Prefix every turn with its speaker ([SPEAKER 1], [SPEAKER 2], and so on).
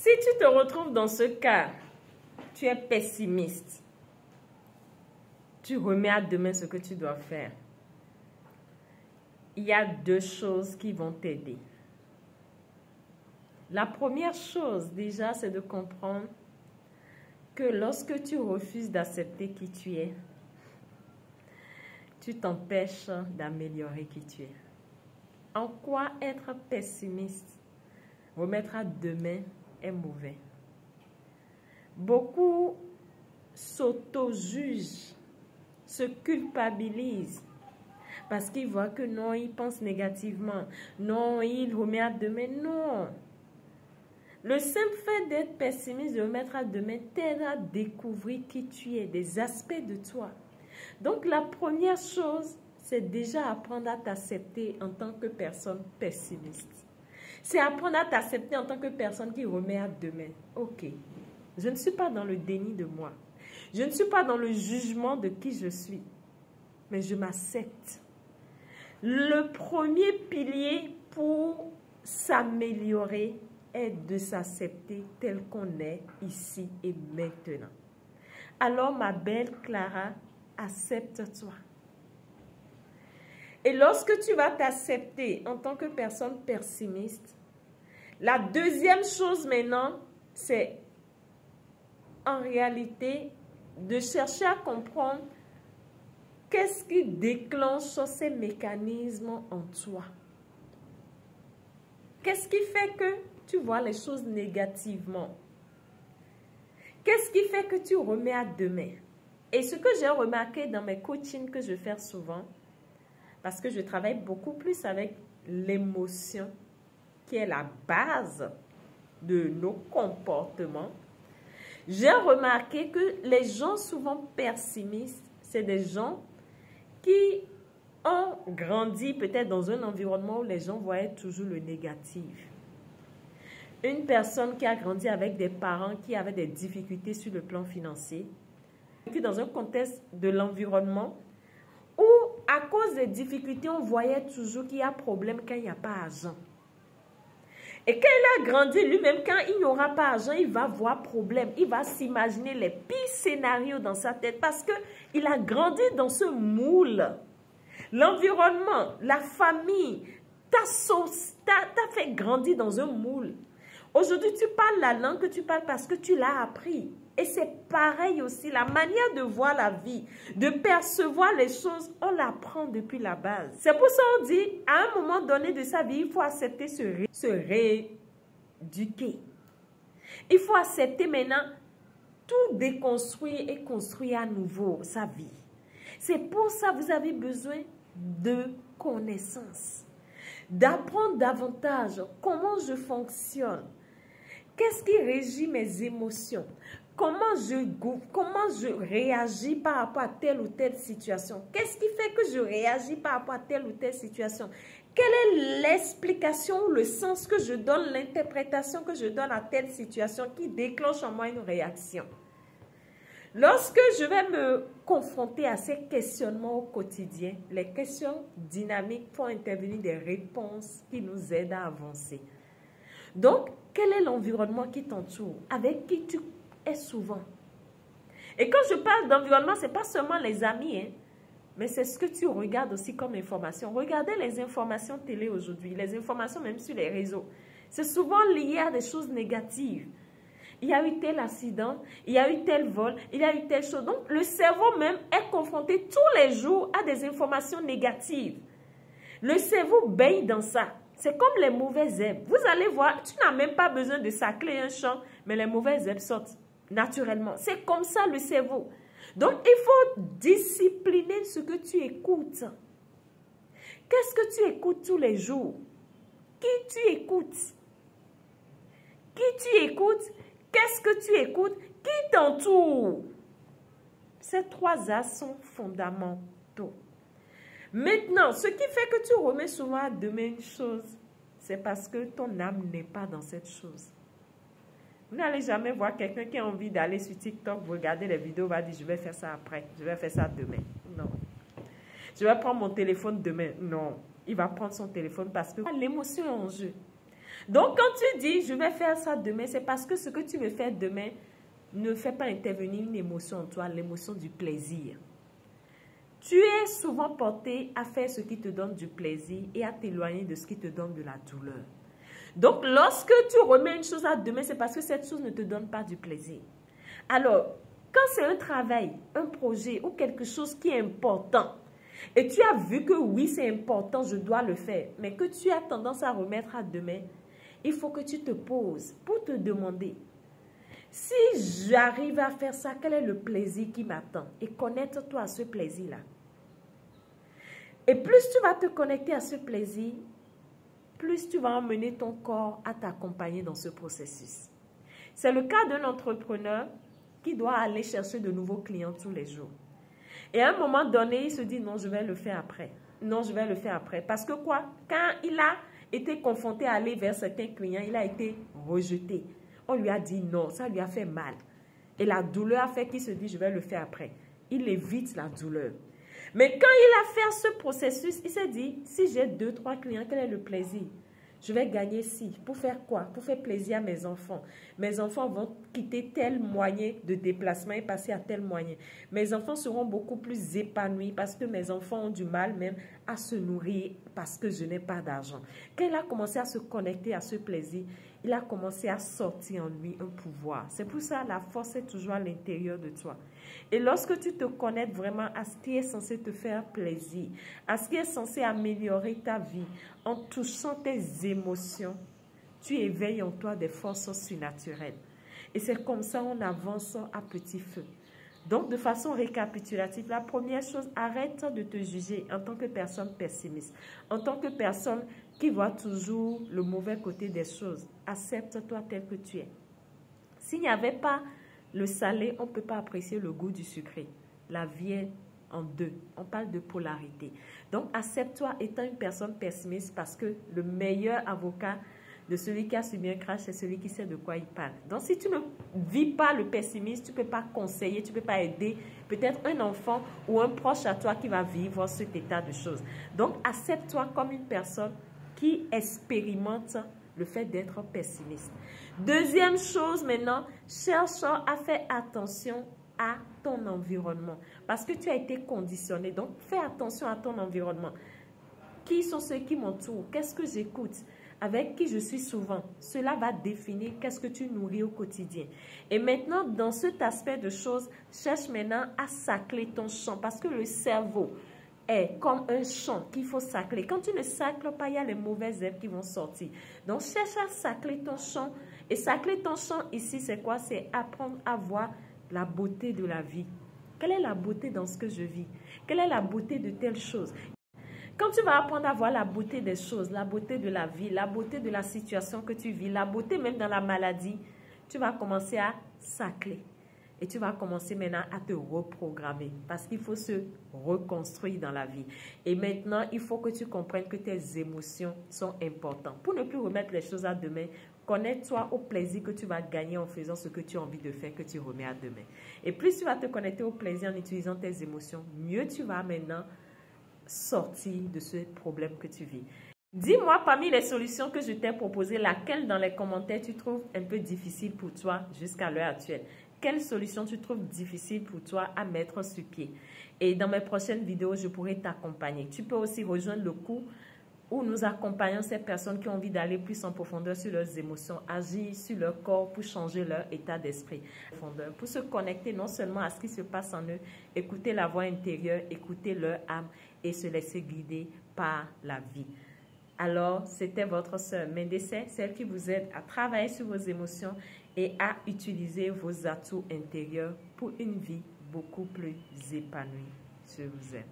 [SPEAKER 1] Si tu te retrouves dans ce cas, tu es pessimiste, tu remets à demain ce que tu dois faire, il y a deux choses qui vont t'aider. La première chose, déjà, c'est de comprendre que lorsque tu refuses d'accepter qui tu es, tu t'empêches d'améliorer qui tu es. En quoi être pessimiste, remettre à demain est mauvais? Beaucoup s'auto-jugent, se culpabilisent parce qu'ils voient que non, ils pensent négativement. Non, ils remettent à demain. Non. Le simple fait d'être pessimiste, de remettre à demain, t'aide à découvrir qui tu es, des aspects de toi. Donc, la première chose, c'est déjà apprendre à t'accepter en tant que personne pessimiste. C'est apprendre à t'accepter en tant que personne qui remet à demain. Ok, je ne suis pas dans le déni de moi. Je ne suis pas dans le jugement de qui je suis. Mais je m'accepte. Le premier pilier pour s'améliorer est de s'accepter tel qu'on est ici et maintenant. Alors, ma belle Clara, accepte-toi. Et lorsque tu vas t'accepter en tant que personne pessimiste, la deuxième chose maintenant, c'est en réalité de chercher à comprendre qu'est-ce qui déclenche ces mécanismes en toi. Qu'est-ce qui fait que tu vois les choses négativement? Qu'est-ce qui fait que tu remets à demain? Et ce que j'ai remarqué dans mes coachings que je fais souvent, parce que je travaille beaucoup plus avec l'émotion, qui est la base de nos comportements, j'ai remarqué que les gens souvent pessimistes, c'est des gens qui ont grandi peut-être dans un environnement où les gens voyaient toujours le négatif. Une personne qui a grandi avec des parents qui avaient des difficultés sur le plan financier, dans un contexte de l'environnement où, à cause des difficultés, on voyait toujours qu'il y a problème quand il n'y a pas d'argent. Et quand il a grandi lui-même, quand il n'y aura pas d'argent, il va voir problème. Il va s'imaginer les pires scénarios dans sa tête parce qu'il a grandi dans ce moule. L'environnement, la famille, t'a fait grandir dans un moule. Aujourd'hui, tu parles la langue que tu parles parce que tu l'as appris. Et c'est pareil aussi, la manière de voir la vie, de percevoir les choses, on l'apprend depuis la base. C'est pour ça qu'on dit, à un moment donné de sa vie, il faut accepter se rééduquer. Il faut accepter maintenant tout déconstruire et construire à nouveau sa vie. C'est pour ça que vous avez besoin de connaissances, d'apprendre davantage comment je fonctionne, qu'est-ce qui régit mes émotions, comment je réagis par rapport à telle ou telle situation, qu'est-ce qui fait que je réagis par rapport à telle ou telle situation, quelle est l'explication ou le sens que je donne, l'interprétation que je donne à telle situation qui déclenche en moi une réaction. Lorsque je vais me confronter à ces questionnements au quotidien, les questions dynamiques font intervenir des réponses qui nous aident à avancer. Donc, quel est l'environnement qui t'entoure? Avec qui tu es souvent? Et quand je parle d'environnement, ce n'est pas seulement les amis, hein, mais c'est ce que tu regardes aussi comme information. Regardez les informations télé aujourd'hui, les informations même sur les réseaux. C'est souvent lié à des choses négatives. Il y a eu tel accident, il y a eu tel vol, il y a eu telle chose. Donc, le cerveau même est confronté tous les jours à des informations négatives. Le cerveau baigne dans ça. C'est comme les mauvaises herbes. Vous allez voir, tu n'as même pas besoin de sacler un champ, mais les mauvaises herbes sortent naturellement. C'est comme ça le cerveau. Donc, il faut discipliner ce que tu écoutes. Qu'est-ce que tu écoutes tous les jours? Qui tu écoutes? Qui tu écoutes? Qu'est-ce que tu écoutes? Qui t'entoure? Ces trois axes sont fondamentaux. Maintenant, ce qui fait que tu remets souvent à demain une chose, c'est parce que ton âme n'est pas dans cette chose. Vous n'allez jamais voir quelqu'un qui a envie d'aller sur TikTok, regarder les vidéos, va dire je vais faire ça après, je vais faire ça demain. Non. Je vais prendre mon téléphone demain. Non. Il va prendre son téléphone parce que l'émotion est en jeu. Donc, quand tu dis, je vais faire ça demain, c'est parce que ce que tu veux faire demain ne fait pas intervenir une émotion en toi, l'émotion du plaisir. Tu es souvent porté à faire ce qui te donne du plaisir et à t'éloigner de ce qui te donne de la douleur. Donc, lorsque tu remets une chose à demain, c'est parce que cette chose ne te donne pas du plaisir. Alors, quand c'est un travail, un projet ou quelque chose qui est important, et tu as vu que oui, c'est important, je dois le faire, mais que tu as tendance à remettre à demain, il faut que tu te poses pour te demander, si j'arrive à faire ça, quel est le plaisir qui m'attend? Et connecte-toi à ce plaisir-là. Et plus tu vas te connecter à ce plaisir, plus tu vas emmener ton corps à t'accompagner dans ce processus. C'est le cas d'un entrepreneur qui doit aller chercher de nouveaux clients tous les jours. Et à un moment donné, il se dit, non, je vais le faire après. Non, je vais le faire après. Parce que quoi? Quand il a été confronté à aller vers certains clients, il a été rejeté. On lui a dit non, ça lui a fait mal. Et la douleur a fait qu'il se dit, je vais le faire après. Il évite la douleur. Mais quand il a fait ce processus, il s'est dit, si j'ai 2, 3 clients, quel est le plaisir? Je vais gagner ci. Pour faire quoi? Pour faire plaisir à mes enfants. Mes enfants vont quitter tel moyen de déplacement et passer à tel moyen. Mes enfants seront beaucoup plus épanouis parce que mes enfants ont du mal même à se nourrir parce que je n'ai pas d'argent. Quand il a commencé à se connecter à ce plaisir, il a commencé à sortir en lui un pouvoir. C'est pour ça que la force est toujours à l'intérieur de toi. Et lorsque tu te connectes vraiment à ce qui est censé te faire plaisir, à ce qui est censé améliorer ta vie, en touchant tes émotions, tu éveilles en toi des forces surnaturelles. Et c'est comme ça qu'on avance à petit feu. Donc, de façon récapitulative, la première chose, arrête de te juger en tant que personne pessimiste, en tant que personne qui voit toujours le mauvais côté des choses. Accepte-toi tel que tu es. S'il n'y avait pas le salé, on ne peut pas apprécier le goût du sucré. La vie est en deux. On parle de polarité. Donc, accepte-toi étant une personne pessimiste parce que le meilleur avocat de celui qui a subi un crash, c'est celui qui sait de quoi il parle. Donc, si tu ne vis pas le pessimisme, tu ne peux pas conseiller, tu ne peux pas aider peut-être un enfant ou un proche à toi qui va vivre cet état de choses. Donc, accepte-toi comme une personne qui expérimente le fait d'être pessimiste. Deuxième chose maintenant, cherche à faire attention à ton environnement. Parce que tu as été conditionné. Donc, fais attention à ton environnement. Qui sont ceux qui m'entourent? Qu'est-ce que j'écoute? Avec qui je suis souvent? Cela va définir qu'est-ce que tu nourris au quotidien. Et maintenant, dans cet aspect de choses, cherche maintenant à sacler ton champ. Parce que le cerveau est comme un champ qu'il faut sacler. Quand tu ne sacles pas, il y a les mauvaises herbes qui vont sortir. Donc, cherche à sacler ton champ. Et sacler ton champ ici, c'est quoi? C'est apprendre à voir la beauté de la vie. Quelle est la beauté dans ce que je vis? Quelle est la beauté de telle chose? Quand tu vas apprendre à voir la beauté des choses, la beauté de la vie, la beauté de la situation que tu vis, la beauté même dans la maladie, tu vas commencer à sacler. Et tu vas commencer maintenant à te reprogrammer parce qu'il faut se reconstruire dans la vie. Et maintenant, il faut que tu comprennes que tes émotions sont importantes. Pour ne plus remettre les choses à demain, connecte-toi au plaisir que tu vas gagner en faisant ce que tu as envie de faire, que tu remets à demain. Et plus tu vas te connecter au plaisir en utilisant tes émotions, mieux tu vas maintenant sortir de ce problème que tu vis. Dis-moi parmi les solutions que je t'ai proposées, laquelle dans les commentaires tu trouves un peu difficile pour toi jusqu'à l'heure actuelle. Quelle solution tu trouves difficile pour toi à mettre sur pied? Et dans mes prochaines vidéos, je pourrai t'accompagner. Tu peux aussi rejoindre le cours où nous accompagnons ces personnes qui ont envie d'aller plus en profondeur sur leurs émotions, agir sur leur corps pour changer leur état d'esprit. Pour se connecter non seulement à ce qui se passe en eux, écouter la voix intérieure, écouter leur âme et se laisser guider par la vie. Alors, c'était votre sœur Mendesset, celle qui vous aide à travailler sur vos émotions et à utiliser vos atouts intérieurs pour une vie beaucoup plus épanouie. Je vous aime.